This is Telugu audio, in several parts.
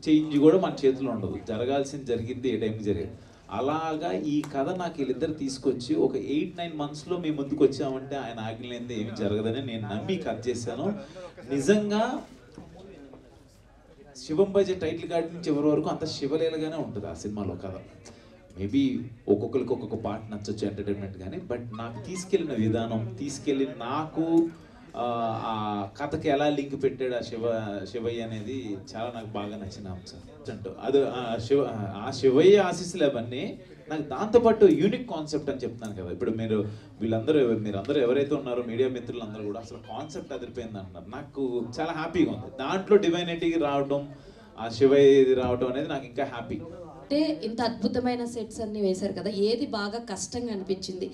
చేంజ్ కూడా మన చేతిలో ఉండదు, జరగాల్సింది జరిగింది, ఏ టైంకి జరిగింది. అలాగా ఈ కథ నాకు వీళ్ళిద్దరు తీసుకొచ్చి ఒక 8-9 monthsలో మేము ముందుకు వచ్చామంటే ఆయన ఆగిలేనిది ఏమి జరగదని నేను నమ్మి కథ చేశాను. నిజంగా శివం బజే టైటిల్ కార్డ్ నుంచి చివరి వరకు అంత శివలీలగానే ఉంటుంది ఆ సినిమాలో కథ. మేబీ ఒక్కొక్కరికి ఒక్కొక్క పార్ట్ నచ్చొచ్చు ఎంటర్టైన్మెంట్ కానీ, బట్ నాకు తీసుకెళ్ళిన విధానం, తీసుకెళ్ళి నాకు ఆ కథకి ఎలా లింక్ పెట్టాడు శివయ్య అనేది చాలా నాకు బాగా నచ్చిన అంశం అంటూ. అది శివయ్య ఆశీస్సులు అవన్నీ నాకు దాంతోపాటు యూనిక్ కాన్సెప్ట్ అని చెప్తున్నాను కదా. ఇప్పుడు మీరందరూ ఎవరైతే ఉన్నారో మీడియా మిత్రులందరూ కూడా అసలు కాన్సెప్ట్ అదిరిపోయింది అంటున్నారు. నాకు చాలా హ్యాపీగా ఉంది. దాంట్లో డివైనిటీకి రావడం, ఆ శివయ్యది రావడం అనేది నాకు ఇంకా హ్యాపీ. అంటే ఇంత అద్భుతమైన సెట్స్ అన్ని వేశారు కదా, ఏది బాగా కష్టంగా అనిపించింది?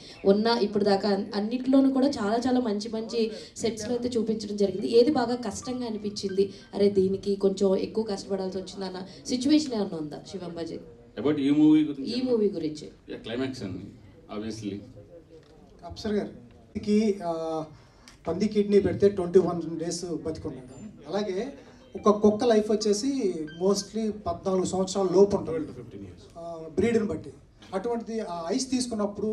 ఇప్పుడు దాకా అన్నిట్లోనూ కూడా చాలా చాలా మంచి మంచి సెట్స్లో అయితే చూపించడం జరిగింది. ఏది బాగా కష్టంగా అనిపించింది, అరే దీనికి కొంచెం ఎక్కువ కష్టపడాల్సి వచ్చింది అన్న సిచ్యువేషన్ ఏమన్నా ఉందా శివం బజే? అబౌట్ ఈ మూవీ గురించి క్లైమాక్స్ అండి ఆబ్వియస్లీ. అప్సర్ గారికి పంది కిడ్నీ పెడితే 21 days బతికున్నాడు. అలాగే ఒక కుక్క లైఫ్ వచ్చేసి మోస్ట్లీ 14 సంవత్సరాల లోపు ఉంటుంది, 15 years బ్రీడ్ని బట్టి. అటువంటిది ఆ ఐస్ తీసుకున్నప్పుడు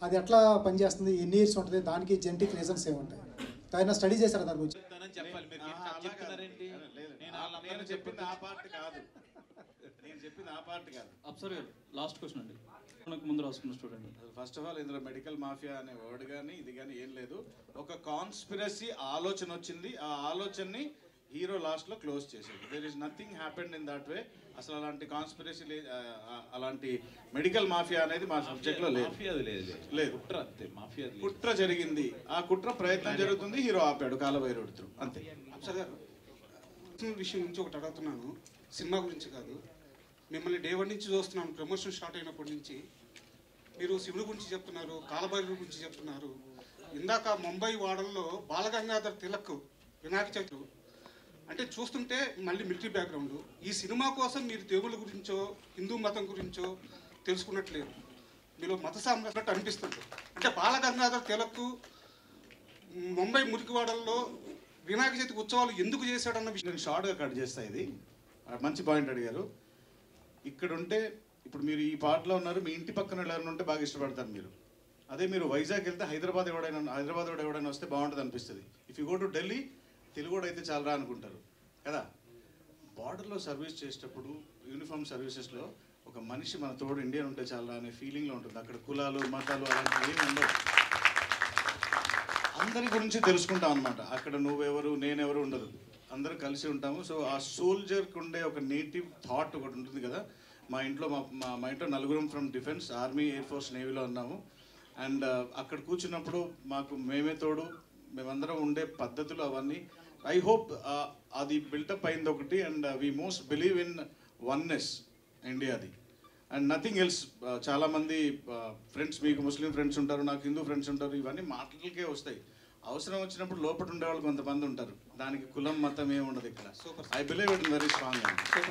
అది ఎట్లా పనిచేస్తుంది, ఎన్ని ఇయర్స్ ఉంటుంది, దానికి జెనెటిక్ రీజన్స్ ఏముంటాయి? ఆయన స్టడీ చేశారు దాని గురించి? అప్సర్ గారు లాస్ట్ క్వశ్చన్ అండి, మనకు ముందు రాసుకున్న స్టూడెంట్. ఫస్ట్ ఆఫ్ ఆల్ ఇందులో మెడికల్ మాఫియా అనే వర్డ్ కానీ ఇది కానీ ఏం లేదు. ఒక కాన్స్పిరసీ ఆలోచన వచ్చింది, ఆ ఆలోచనని హీరో లాస్ట్లో క్లోజ్ చేశాడు. There is nothing happened in that way. అసలు అలాంటి కాన్స్పిరసీ అలాంటి మెడికల్ మాఫియా అనేది మా సబ్జెక్ట్లో లేదు. కుట్ర జరిగింది, ఆ కుట్ర ప్రయత్నం జరుగుతుంది, హీరో ఆపాడు కాలభైరవుడితో, అంతే. అప్సర్ గారు విషయం నుంచి ఒకటి అడుగుతున్నాను, సినిమా గురించి కాదు. మిమ్మల్ని డే 1 నుంచి చూస్తున్నాను, ప్రమోషన్ స్టార్ట్ అయినప్పటి నుంచి. మీరు శివుడి గురించి చెప్తున్నారు, కాలభైరవుడి గురించి చెప్తున్నారు. ఇందాక ముంబై వాడల్లో బాలగంగాధర్ తిలక్ వినాయక చవితి అంటే చూస్తుంటే మళ్ళీ మిలిటరీ బ్యాక్గ్రౌండ్. ఈ సినిమా కోసం మీరు దేవుళ్ళ గురించో హిందూ మతం గురించో తెలుసుకున్నట్లేదు, మీలో మత సామ్రాజ్యం అనిపిస్తుంది. అంటే బాలగంగాధర్ తిలక్ ముంబై మురికివాడల్లో వినాయక చవితి ఉత్సవాలు ఎందుకు చేశాడన్న విషయం నేను షార్ట్గా కట్ చేస్తా. ఇది మంచి పాయింట్ అడిగారు. ఇక్కడ ఉంటే ఇప్పుడు మీరు ఈ పాటలో ఉన్నారు, మీ ఇంటి పక్కన ఎవరైనా ఉంటే బాగా ఇష్టపడతారు మీరు. అదే మీరు వైజాగ్ వెళ్తే హైదరాబాద్ ఎవడైనా వస్తే బాగుంటుంది అనిపిస్తుంది. If you go to Delhi, తెలుగుడు అయితే చాలరా అనుకుంటారు కదా. బార్డర్లో సర్వీస్ చేసేటప్పుడు యూనిఫామ్ సర్వీసెస్లో ఒక మనిషి మన తోడు ఇండియన్ ఉంటే చాలరా అనే ఫీలింగ్లో ఉంటుంది. అక్కడ కులాలు మతాలు అలాంటివి ఏమి ఉండవు, అందరి గురించి తెలుసుకుంటాం అనమాట. అక్కడ నువ్వెవరు నేనెవరు ఉండదు, అందరూ కలిసి ఉంటాము. సో ఆ సోల్జర్కి ఉండే ఒక నేటివ్ థాట్ ఒకటి ఉంటుంది కదా. మా ఇంట్లో మా ఇంట్లో నలుగురం from defence, army, air force, నేవీలో ఉన్నాము. అండ్ అక్కడ కూర్చున్నప్పుడు మాకు మేమే తోడు, మేమందరం ఉండే పద్ధతులు అవన్నీ ఐ హోప్ అది బిల్టప్ అయింది ఒకటి. And we most believe in oneness ఇండియాది అండ్ నథింగ్ ఎల్స్. చాలామంది ఫ్రెండ్స్, మీకు ముస్లిం ఫ్రెండ్స్ ఉంటారు, నాకు హిందూ ఫ్రెండ్స్ ఉంటారు, ఇవన్నీ మాటలకే వస్తాయి. అవసరం వచ్చినప్పుడు లోపల ఉండేవాళ్ళు కొంతమంది ఉంటారు, దానికి కులం మతం ఏమి ఉండదు ఇక్కడ. I believe it very strong.